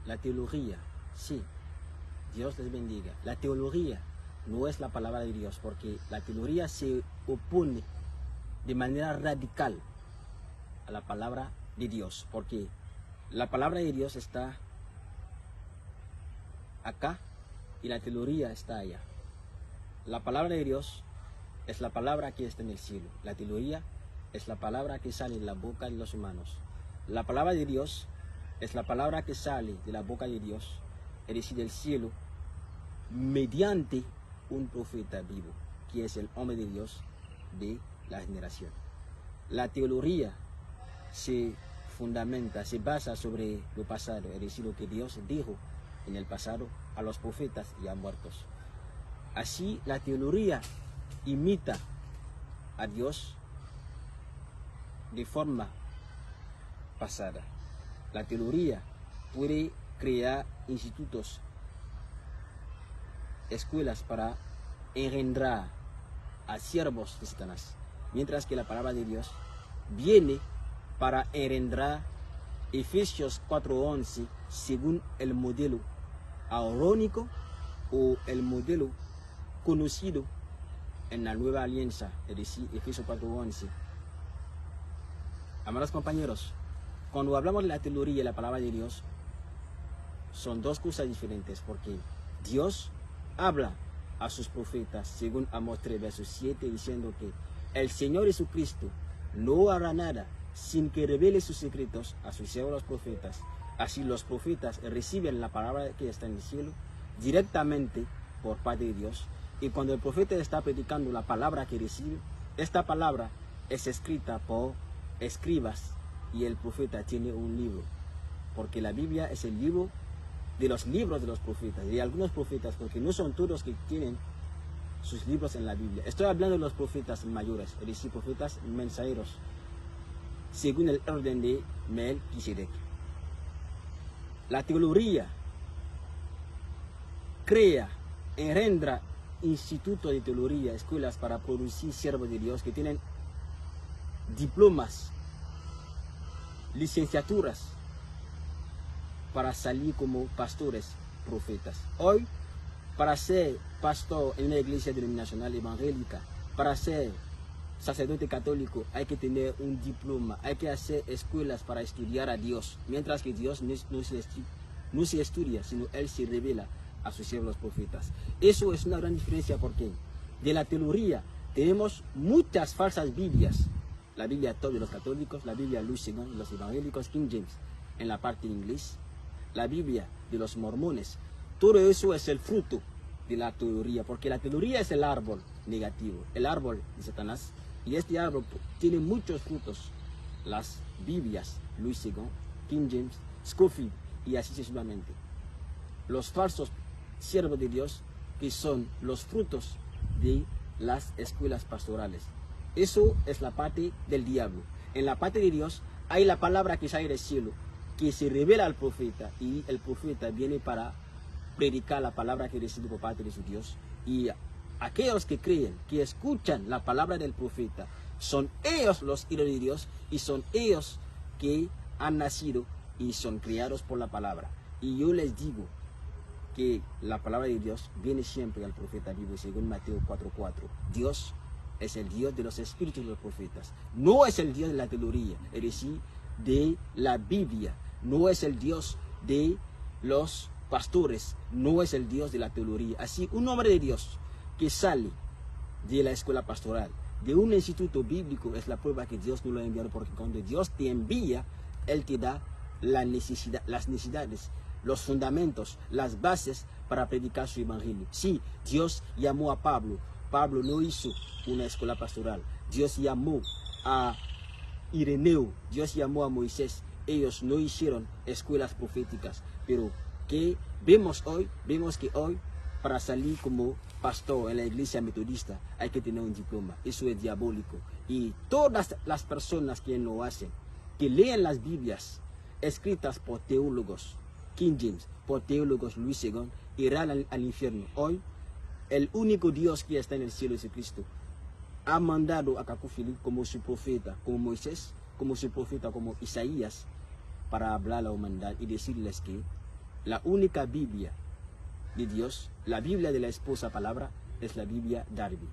la teología, sí, Dios les bendiga. La teología no es la palabra de Dios, porque la teología se opone de manera radical a la palabra de Dios, porque la palabra de Dios está acá y la teología está allá. La palabra de Dios es la palabra que está en el cielo. La teología es la palabra que sale de la boca de los humanos. La palabra de Dios es la palabra que sale de la boca de Dios, es decir, del cielo, mediante un profeta vivo, que es el hombre de Dios de la generación. La teología se fundamenta, se basa sobre lo pasado, es decir, lo que Dios dijo en el pasado a los profetas ya muertos. Así, la teología imita a Dios de forma pasada. La teología puede crear institutos, escuelas para engendrar a siervos de Satanás, mientras que la palabra de Dios viene para engendrar Efesios 4:11 según el modelo arónico o el modelo conocido en la nueva alianza, es decir, Efesios 4:11. Amados compañeros, cuando hablamos de la teología y la palabra de Dios, son dos cosas diferentes, porque Dios habla a sus profetas, según Amós 3, verso 7, diciendo que el Señor Jesucristo no hará nada sin que revele sus secretos a sus siervos los profetas. Así los profetas reciben la palabra que está en el cielo directamente por parte de Dios. Y cuando el profeta está predicando la palabra que recibe, esta palabra es escrita por escribas y el profeta tiene un libro. Porque la Biblia es el libro de los libros de los profetas, de algunos profetas, porque no son todos que tienen sus libros en la Biblia. Estoy hablando de los profetas mayores, es decir, profetas mensajeros, según el orden de Melquisedec. La teología crea, engendra institutos de teología, escuelas para producir siervos de Dios que tienen diplomas, licenciaturas, para salir como pastores, profetas. Hoy, para ser pastor en una iglesia denominacional evangélica, para ser sacerdote católico, hay que tener un diploma, hay que hacer escuelas para estudiar a Dios, mientras que Dios no se estudia, sino Él se revela a sus siervos los profetas. Eso es una gran diferencia, porque de la teología tenemos muchas falsas Biblias. La Biblia top de los católicos, la Biblia Louis II de los evangélicos, King James en la parte en inglés, la Biblia de los mormones. Todo eso es el fruto de la teología, porque la teología es el árbol negativo, el árbol de Satanás, y este árbol tiene muchos frutos. Las Biblias Louis II, King James, Scofield y así sucesivamente. Los falsos siervos de Dios, que son los frutos de las escuelas pastorales. Eso es la parte del diablo. En la parte de Dios hay la palabra que sale del cielo, que se revela al profeta, y el profeta viene para predicar la palabra que recibe por parte de su Dios. Y aquellos que creen, que escuchan la palabra del profeta, son ellos los hijos de Dios, y son ellos que han nacido y son criados por la palabra. Y yo les digo que la palabra de Dios viene siempre al profeta vivo, según Mateo 4:4. Dios es el Dios de los espíritus de los profetas, no es el Dios de la teología, es decir, de la Biblia, no es el Dios de los pastores, no es el Dios de la teología. Así, un hombre de Dios que sale de la escuela pastoral, de un instituto bíblico, es la prueba que Dios no lo ha enviado, porque cuando Dios te envía, Él te da las necesidades, los fundamentos, las bases para predicar su evangelio. Sí, Dios llamó a Pablo. Pablo no hizo una escuela pastoral. Dios llamó a Ireneo, Dios llamó a Moisés. Ellos no hicieron escuelas proféticas. Pero ¿qué vemos hoy? Vemos que hoy, para salir como pastor en la iglesia metodista, hay que tener un diploma. Eso es diabólico. Y todas las personas que lo hacen, que leen las Biblias escritas por teólogos, King James, por teólogos Louis II, irán al infierno. Hoy, el único Dios que está en el cielo, Jesucristo, ha mandado a Cacofili como su profeta, como Moisés, como su profeta, como Isaías, para hablar a la humanidad y decirles que La única Biblia de Dios, la Biblia de la esposa palabra, es la Biblia Darby.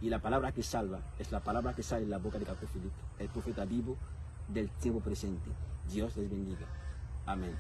Y la palabra que salva es la palabra que sale de la boca de Capitán Filipe, el profeta vivo del tiempo presente. Dios les bendiga. Amén.